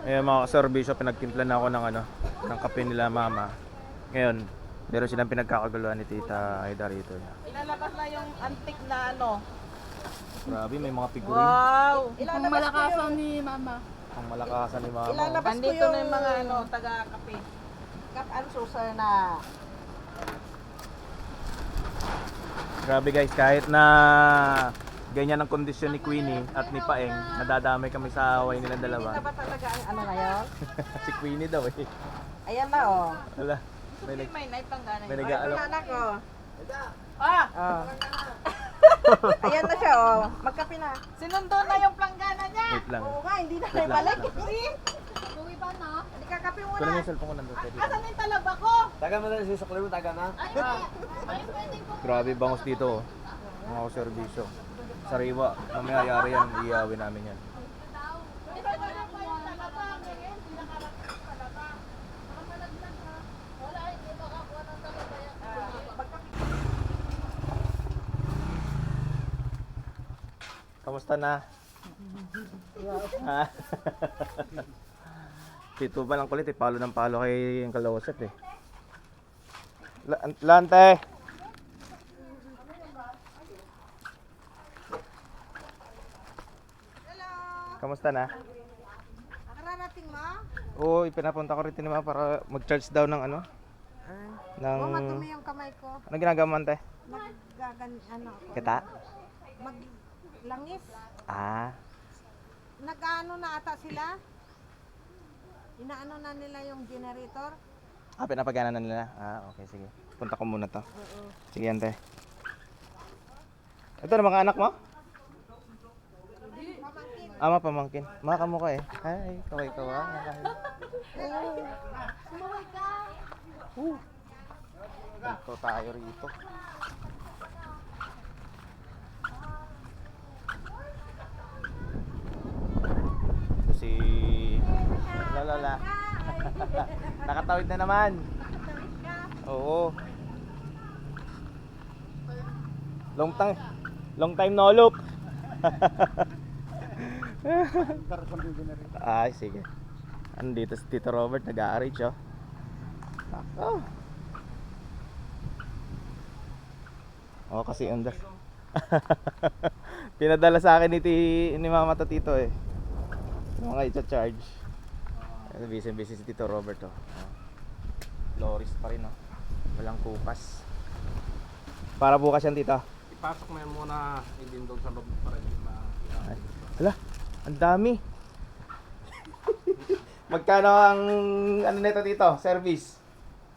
Eh mga service, pinagtimplan na ako ng ano, ng kape nila mama. Ngayon, meron silang pinagkakaguluhan ni Tita Aida rito. Ilalabas na yung antique na ano. Grabe, may mga figurine. Wow! Ang malakasan ni mama. Ang malakasan ni mama. Ilalabas ko yung... na yung mga ano, taga-kape. Cup and saucer na. Grabe guys, kahit na ganyan ang kondisyon ni Queenie at ni Paeng, nadadamay kami sa away nilang Hindi dalawa. na ba talaga ang ano ngayon? Si Queenie daw eh. Ayan na oh. Wala. May nag... May naipangganan May yun. nag-aalok. Ay, anak oh. Oh. Ayan na siya oh. Magkape na. Sinundo na yung planggana niya. Wait lang. Oo nga, hindi na Wait lang, naibalik. wait lang. See? Uwi pa na? Hindi ka kape muna. Kunin mo yung cellphone ko nandun. Pwede. Asan yung talaba ko? Taga mo na si Sukli mo, taga na. Grabe bangos dito oh. Mga serbisyo. Sariwa. Mamaya yari yan. Iyawin namin yan. Kamusta na? Ha? Tito ba lang kulit eh, palo ng palo kay Uncle Joseph eh. Lante! Hello. Kamusta na? Kararating mo? Oo, ipinapunta ko rin ni Mama para mag-charge daw ng ano? Ng... Oh, madumi yung kamay ko. Ano ginagawa mo, ante? Ano ako? Kita? Maglangis. Ah, Nag-ano na ata sila? Inaano na nila yung generator? pinapagana na nila. Ah, okay, sige. Punta ko muna to. Oo. Sige, ante. Ito na mga anak mo? Ama, pamangkin. Mga kamukha eh. Hi, kaway-kawa. Sumaway ka. Ito tayo rito. Ito si Lola. Nakatawid na naman. Oo. Long time no look. Ay, sige. Andito si Tito Robert, nag-a-arrange oh. Oh. Oh, kasi under. Pinadala sa akin ni Mama to Tito eh. Yung mga i-charge. Busy si Tito Robert oh. Loris pa rin oh. Walang kupas. Para bukas yan, Tito. Ipasok mo yan muna, hindi doon sa loob para hindi Ay, hala, ang dami. Magkano ang ano nito dito? Service?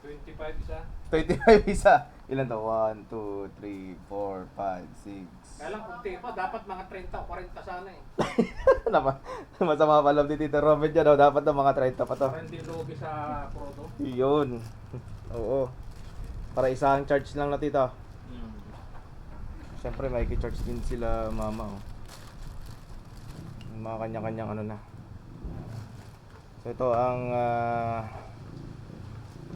25 isa. 25 isa. Ilan to? 1, 2, 3, 4, 5, 6. Kaya lang kunti pa, dapat mga 30 o 40 sana eh. Masama pa loob ni Tito Robert dyan. Oh. Dapat na mga 30 pa to. Para hindi lugi sa prodo. Yun. Oo. Para isang charge lang na Tito. Siyempre may charge din sila mama. Oh. Yung mga kanya-kanyang ano na. So ito ang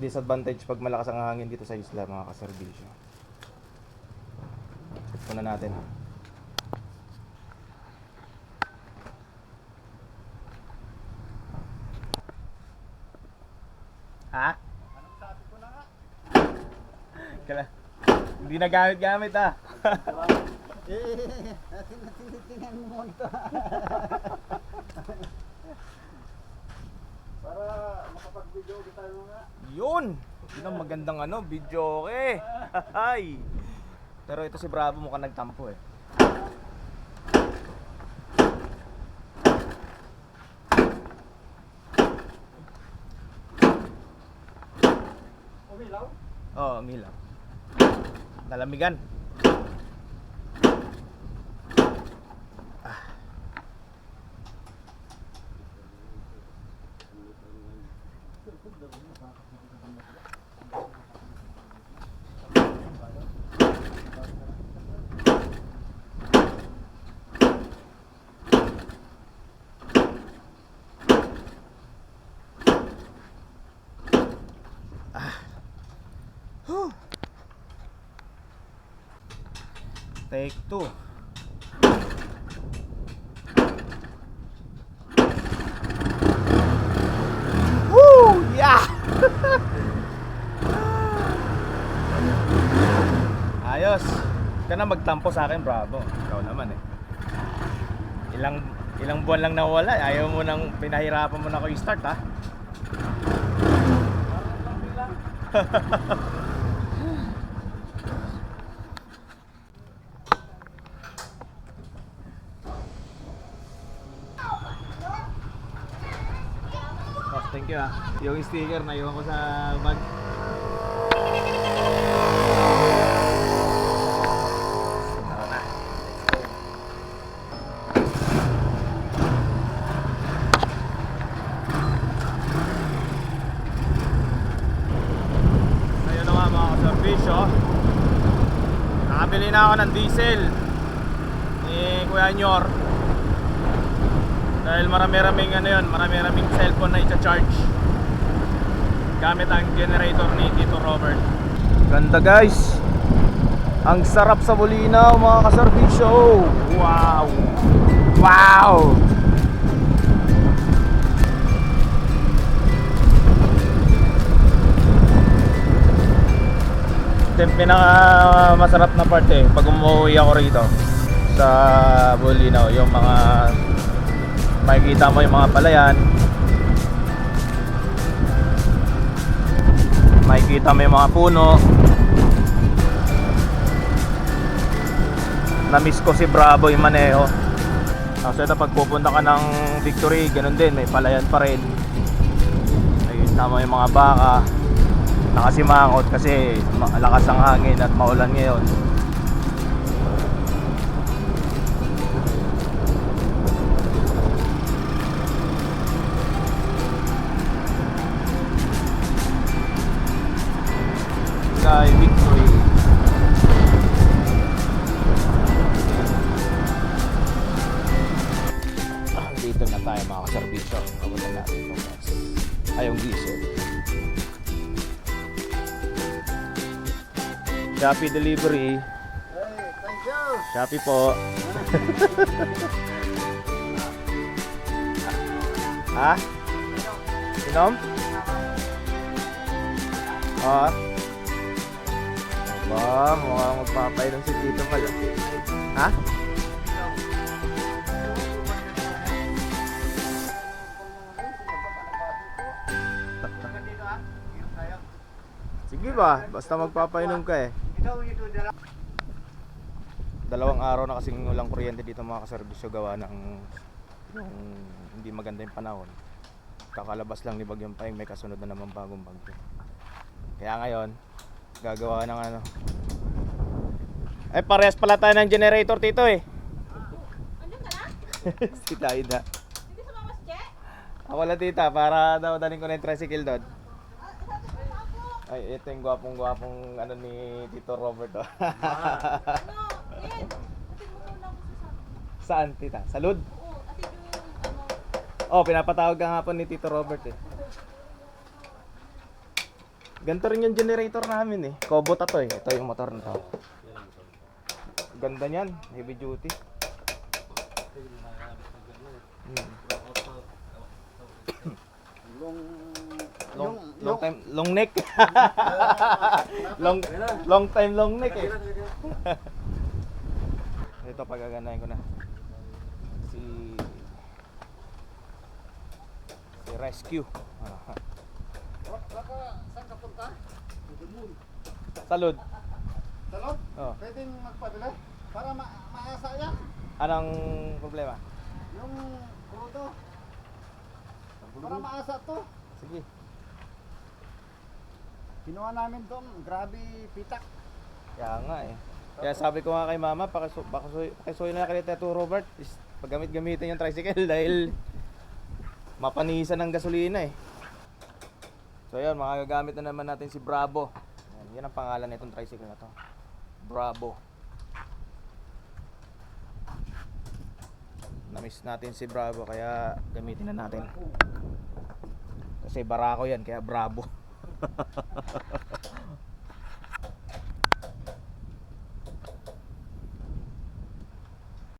disadvantage pag malakas ang hangin dito sa isla, mga kaserbisyo. Check muna natin. Ha? Anong sabi ko na nga? Kala, hindi na gamit-gamit ah. Tinitingnan mo ito. Para makapag-video tayo nga. Yun! Yun ang magandang ano, video okay. Hay. Pero ito si Bravo mukhang nagtampo eh. Umilaw? Oo, umilaw. Nalamigan. Take 2. ka na magtampo sa akin, Bravo. Ikaw naman eh. Ilang buwan lang nawala, ayaw mo nang pinahirapan mo na ako i-start ha. Oh, thank you ah. Yung sticker na iwan ko sa bag. Tara na. Ayun na nga mga kaservisyo. Nakabili na ako ng diesel ni Kuya Nyor. Dahil marami-raming marami-raming cellphone na i-charge gamit ang generator ni Tito Robert. Ganda guys. Ang sarap sa Bulinaw mga kaservisyo. Wow. Wow. Ito yung pinaka masarap na part eh pag umuwi ako rito sa Bulinaw, yung mga makikita mo yung mga palayan, makikita mo yung mga puno. Na-miss ko si Bravo yung maneho. Kasi ito pag pupunta ka ng Victory, ganun din, may palayan pa rin. Makikita mo yung mga baka nakasimangot kasi malakas ang hangin at maulan ngayon. Sky Victory. Dito na tayo mga kaservisyo. Kamutan natin ito guys. Ayong diesel. Shopee delivery. Hey, thank you. Shopee po. Ha? Inom? Ah. Ba, mukhang magpapainom si Tito pala. Ha? Sige ba, basta magpapainom ka eh. 2 araw na kasing walang kuryente dito mga kaservisyo gawa ng yung hindi maganda yung panahon. Kakalabas lang ni Bagyong Paeng, may kasunod na naman bagong bagyo. Kaya ngayon, gagawa ng ano. Eh parehas pala tayo ng generator Tito eh. Andiyan ka na? Si Taida. Hindi sumama si Che? Ako lang tita, para daw daling ko na yung tricycle doon. Ay, ito yung gwapong ano ni Tito Robert oh. Ano? Yan. Atin mo muna ako sa Saan tita? Sa Lud? Oo, atin yung ano. Oh, pinapatawag ka nga po ni Tito Robert eh. Ganito rin yung generator namin eh. Kubota to eh. Ito yung motor na to. Ganda niyan, heavy duty. Long neck. long time long neck eh. Ito pagaganahin ko na. Si Rescue. Saan ka punta? Salud. Salot? Oh. Pwedeng magpadala? Para maasa yan. Anong problema? Yung krudo. Para maasa to. Sige. Kinuha namin to, grabe pitak. Kaya nga eh. Kaya sabi ko nga kay mama, pakisuyo na kay Tito Robert is paggamit-gamitin yung tricycle dahil mapanisan ng gasolina eh. So yun, makagagamit na naman natin si Bravo. Yan ang pangalan nitong tricycle na to. Bravo. Na-miss natin si Bravo kaya gamitin na natin. Kasi barako yan kaya Bravo.